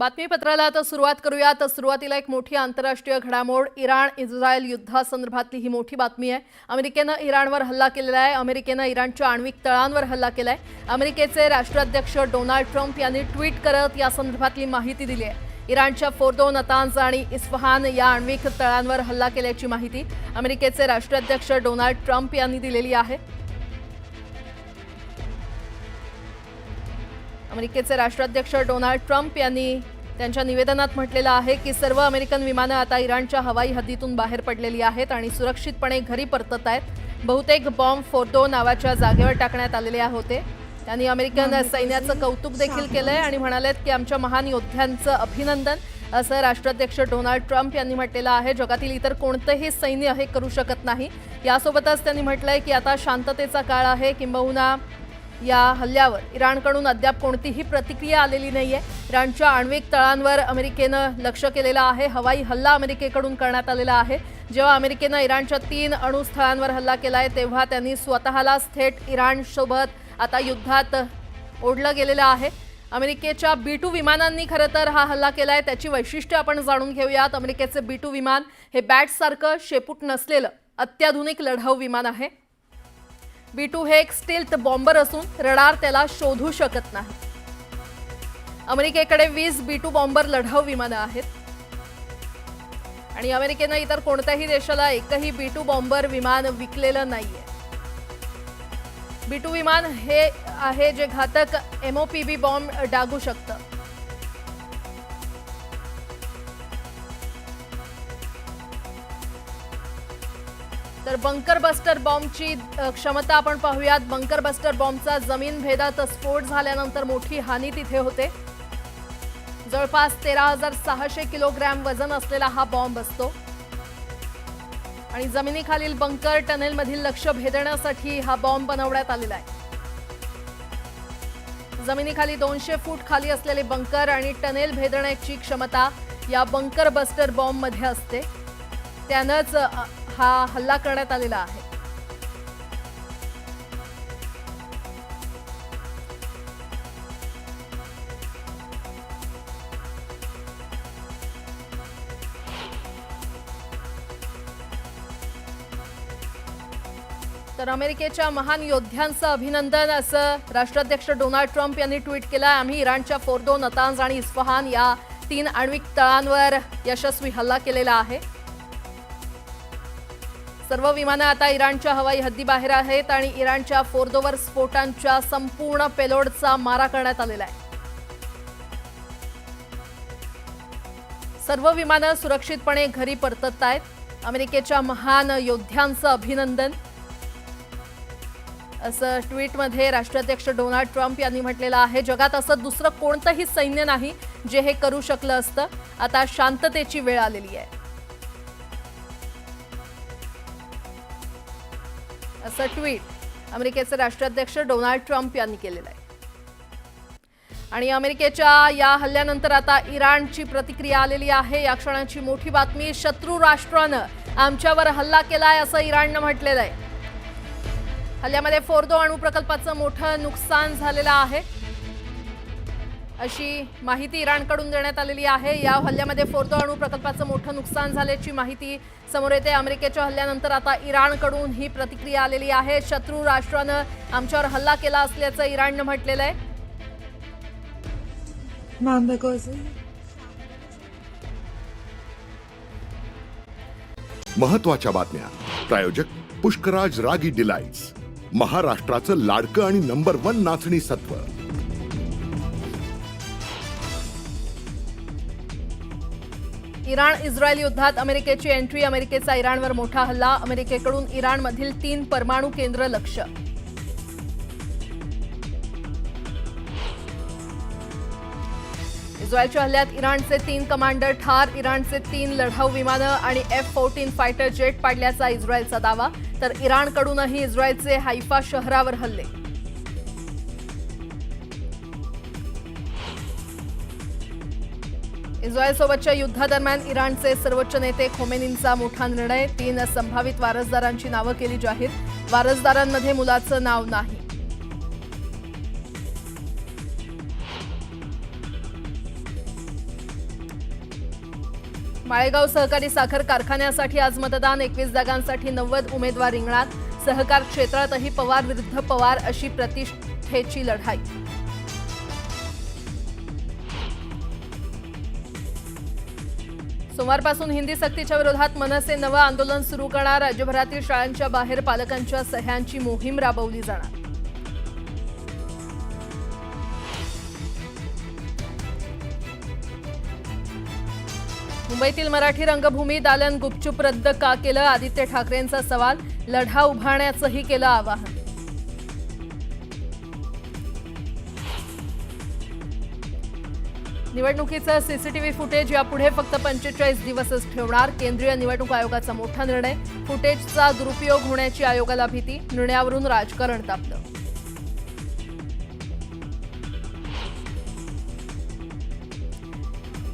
बातमीपत्राला आता सुरुवात करूया। तर सुरुवातीला एक मोठी आंतरराष्ट्रीय घडामोड, इराण इस्रायल युद्धासंदर्भातली ही मोठी बातमी आहे। अमेरिकेने इराणवर हल्ला केलेला आहे। अमेरिकेने इराणच्या आण्विक तळांवर हल्ला केलाय। अमेरिकेचे राष्ट्राध्यक्ष डोनाल्ड ट्रम्प यांनी ट्विट करत या संदर्भातली माहिती दिली आहे। इराणच्या फोर्दो, नतांज आणि इस्फहान या आण्विक तळांवर हल्ला केल्याची माहिती अमेरिकेचे राष्ट्राध्यक्ष डोनाल्ड ट्रम्प यांनी दिलेली आहे। अमेरिकेचे राष्ट्राध्यक्ष डोनाल्ड ट्रम्प यांनी त्यांच्या निवेदनात म्हटलेलं आहे की सर्व अमेरिकन विमानं आता इराणच्या हवाई हद्दीतून बाहेर पडलेली आहेत आणि सुरक्षितपणे घरी परतत आहेत। बहुतेक बॉम्ब फोर्दो नावाच्या जागेवर टाकण्यात आलेले होते। त्यांनी अमेरिकन सैन्याचं कौतुक देखील केलंय आणि म्हणालेत की आमच्या महान योद्ध्यांचं अभिनंदन, असं राष्ट्राध्यक्ष डोनाल्ड ट्रम्प यांनी म्हटलेलं आहे। जगातील इतर कोणतेही सैन्य हे करू शकत नाही। यासोबतच त्यांनी म्हटलंय की आता शांततेचा काळ आहे। किंबहुना या हल्ल्यावर इराणकडून अद्याप कोणतीही प्रतिक्रिया आलेली नाहीये। इराणच्या आण्विक तळांवर अमेरिकेनं लक्ष केलेलं आहे। हवाई हल्ला अमेरिकेकडून करण्यात आलेला आहे। जेव्हा अमेरिकेनं इराणच्या 3 अणुस्थळांवर हल्ला केलाय तेव्हा त्यांनी स्वतःला थेट इराणसोबत आता युद्धात ओढलं गेलेलं आहे। अमेरिकेच्या B-2 विमानांनी खरं तर हा हल्ला केलाय। त्याची वैशिष्ट्ये आपण जाणून घेऊयात। अमेरिकेचे B-2 विमान हे बॅटसारखं शेपूट नसलेलं अत्याधुनिक लढाऊ विमान आहे। B-2 हे एक स्टील्थ बॉम्बर असून रडार त्याला शोधू शकत नाही। अमेरिकेकडे 20 B-2 बॉम्बर लढाऊ विमानं आहेत आणि अमेरिकेनं इतर कोणत्याही देशाला एकही B-2 बॉम्बर विमान विकलेलं नाहीये। B-2 विमान हे आहे जे घातक MOPB बॉम्ब डागू शकतं। तर बंकर बस्टर बॉम्बची क्षमता आपण पाहूयात। बंकर बस्टर बॉम्बचा जमीन भेदात स्फोट झाल्यानंतर मोठी हानी तिथे होते। जवळपास 13,600 किलोग्रॅम वजन असलेला हा बॉम्ब असतो आणि जमिनीखालील बंकर टनेलमधील लक्ष्य भेदण्यासाठी हा बॉम्ब बनवण्यात आलेला आहे। जमिनीखाली 200 फूट खाली असलेले बंकर आणि टनेल भेदण्याची क्षमता या बंकर बस्टर बॉम्बमध्ये असते। त्यानंच हा हल्ला करण्यात आलेला आहे। तर अमेरिकेच्या महान योद्ध्यांचं अभिनंदन, असं राष्ट्राध्यक्ष डोनाल्ड ट्रम्प यांनी ट्विट केलं। आम्ही इराणच्या फोर्दो, नतांज आणि इस्फहान या 3 आण्विक तळांवर यशस्वी हल्ला केलेला आहे। सर्व विमानं आता इराणच्या हवाई हद्दीबाहेर आहेत आणि इराणच्या फोर्दोवर स्फोटांच्या संपूर्ण पेलोडचा मारा करण्यात आलेला आहे। सर्व विमानं सुरक्षितपणे घरी परतत आहेत। अमेरिकेच्या महान योद्ध्यांचं अभिनंदन, असं ट्विटमध्ये राष्ट्राध्यक्ष डोनाल्ड ट्रम्प यांनी म्हटलेलं आहे। जगात असं दुसरं कोणतंही सैन्य नाही जे हे करू शकलं असतं। आता शांततेची वेळ आलेली आहे, असं ट्विट अमेरिकेचे राष्ट्राध्यक्ष डोनाल्ड ट्रम्प यांनी केलेलं आहे। आणि अमेरिकेच्या या हल्ल्यानंतर आता इराणची प्रतिक्रिया आलेली आहे। या क्षणाची मोठी बातमी, शत्रू राष्ट्रानं आमच्यावर हल्ला केलाय असं इराणनं म्हटलेलं आहे। हल्ल्यामध्ये फोर्दो अणु प्रकल्पाचं मोठं नुकसान झालेलं आहे, अशी माहिती इराणकडून देण्यात आलेली आहे। या हल्ल्यामध्ये फोर्दो अणु प्रकल्पाचं मोठं नुकसान झाल्याची माहिती समोर येते। अमेरिकेच्या हल्ल्यानंतर आता इराणकडून ही प्रतिक्रिया आलेली आहे। शत्रू राष्ट्रानं आमच्यावर हल्ला केला असल्याचं इराणनं म्हटलेलं आहे। महत्त्वाच्या बातम्या प्रायोजक पुष्कराज रागी डिलाइट्स, महाराष्ट्राचं लाडकं आणि नंबर 1 नाचणी सत्व। इराण इस्रायल युद्धात अमेरिकेची एंट्री, अमेरिकेचा इराणवर मोठा हल्ला, अमेरिकेकडून इराणमधील 3 परमाणु केंद्र लक्ष्य। इस्रायलच्या हल्ल्यात इराणचे 3 कमांडर ठार, इराणचे 3 लढाऊ विमानं आणि F-14 फायटर जेट पाडल्याचा इस्रायलचा दावा। तर इराणकडूनही इस्रायलचे हैफा शहरावर हल्ले। इस्रायलसोबतच्या युद्धादरम्यान इराणचे सर्वोच्च नेते खोमेनींचा मोठा निर्णय, 3 संभावित वारसदारांची नावं केली जाहीर। वारसदारांमध्ये मुलाचं नाव नाही। माळेगाव सहकारी साखर कारखान्यासाठी आज मतदान. 21 जागांसाठी 90 उमेदवार रिंगणात. सहकार क्षेत्रातही पवार विरुद्ध पवार अशी प्रतिष्ठेची लढाई. सोमवारपासून हिंदी सक्तीच्या विरोधात मनसे नवं आंदोलन सुरू करणार. राज्यभरातील शाळांच्या बाहेर पालकांच्या सह्यांची मोहीम राबवली जाणार. मुंबईतील मराठी रंगभूमी दालन गुपचूप रद्द का केलं? आदित्य ठाकरेंचा सवाल. लढा उभारण्याचंही केलं आवाहन. निवडणुकीचं सीसीटीव्ही फुटेज यापुढे फक्त 45 दिवसच ठेवणार. केंद्रीय निवडणूक आयोगाचा मोठा निर्णय. फुटेजचा दुरुपयोग होण्याची आयोगाला भीती. निर्णयावरून राजकारण तापलं.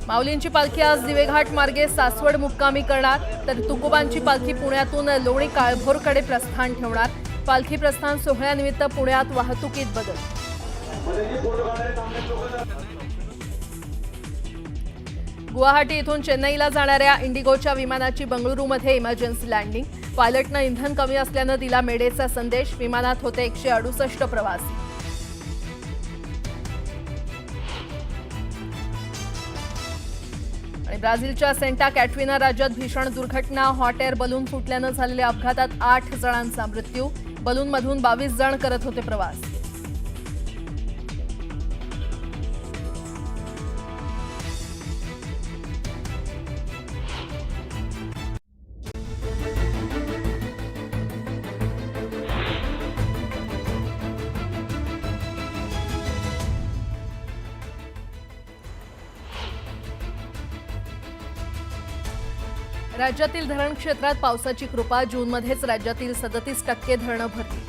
माऊलींची पालखी आज दिवेघाट मार्गे सासवड मुक्कामी करणार. तर तुकोबांची पालखी पुण्यातून लोणी काळभोरकडे प्रस्थान ठेवणार. पालखी प्रस्थान सोहळ्यानिमित्त पुण्यात वाहतुकीत बदल. गुवाहाटी इथून चेन्नईला जाणाऱ्या इंडिगोच्या विमानाची बंगळुरूमध्ये इमर्जन्सी लँडिंग. पायलटनं इंधन कमी असल्यानं दिला मेडेचा संदेश. विमानात होते 168 प्रवासी. आणि ब्राझीलच्या सेंटा कॅटरिना राज्यात भीषण दुर्घटना. हॉट एअर बलून फुटल्यानं झालेल्या अपघातात 8 जणांचा मृत्यू. बलूनमधून 22 जण करत होते प्रवास. राज्यातील धरण क्षेत्रात पावसाची कृपा. जूनमध्येच राज्यातील 37% धरणं भरली.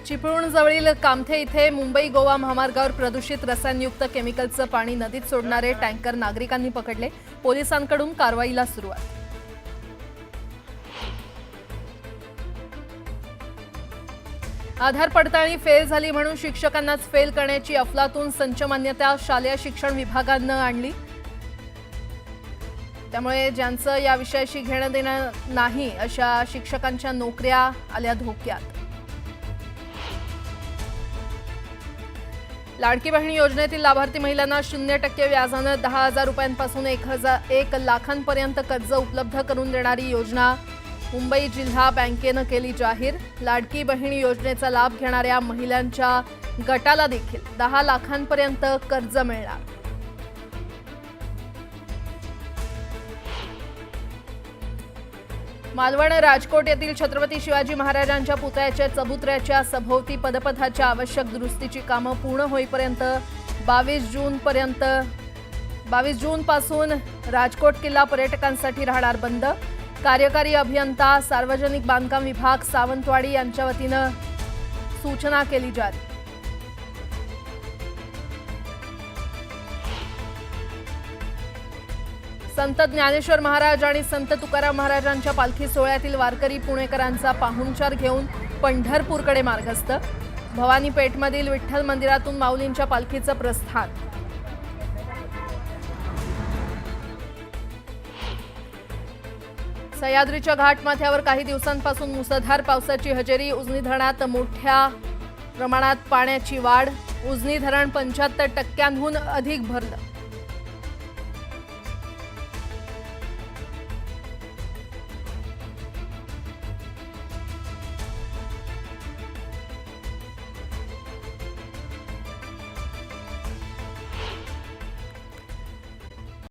चिपळूणजवळील कामथे इथे मुंबई गोवा महामार्गावर प्रदूषित रसायनयुक्त केमिकलचं पाणी नदीत सोडणारे टँकर नागरिकांनी पकडले. पोलिसांकडून कारवाईला सुरुवात. आधार पडताळणी फेल झाली म्हणून शिक्षकांनाच फेल करण्याची अफलातून संच मान्यता शालेय शिक्षण विभागानं आणली. त्यामुळे ज्यांचं या विषयाशी घेणं देणं नाही अशा शिक्षकांच्या नोकऱ्या आल्या धोक्यात. लाडकी बहीण योजनेतील लाभार्थी महिलांना 0% व्याजानं 10,000 रुपयांपासून 1 लाखांपर्यंत कर्ज उपलब्ध करून देणारी योजना मुंबई जिल्हा बँकेनं केली जाहीर. लाडकी बहीण योजनेचा लाभ घेणाऱ्या महिलांच्या गटाला देखील 10 लाखांपर्यंत कर्ज मिळणार. मालवण राजकोट येथील छत्रपती शिवाजी महाराजांच्या पुतळ्याच्या चबुतऱ्याच्या सभोवती पदपथाच्या आवश्यक दुरुस्तीची कामं पूर्ण होईपर्यंत 22 जूनपासून राजकोट किल्ला पर्यटकांसाठी राहणार बंद. कार्यकारी अभियंता सार्वजनिक बांधकाम विभाग सावंतवाडी यांच्या वतीनं सूचना केली जारी. संत ज्ञानेश्वर महाराज आणि संत तुकाराम महाराजांच्या पालखी सोहळ्यातील वारकरी पुणेकरांचा पाहुणचार घेऊन पंढरपूरकडे मार्गस्थ. भवानी पेठमधील विठ्ठल मंदिरातून माऊलींच्या पालखीचं प्रस्थान. सह्याद्रीच्या घाटमाथ्यावर काही दिवसांपासून मुसळधार पावसाची हजेरी. उजनी धरणात मोठ्या प्रमाणात पाण्याची वाढ. उजनी धरण 75% अधिक भरलं.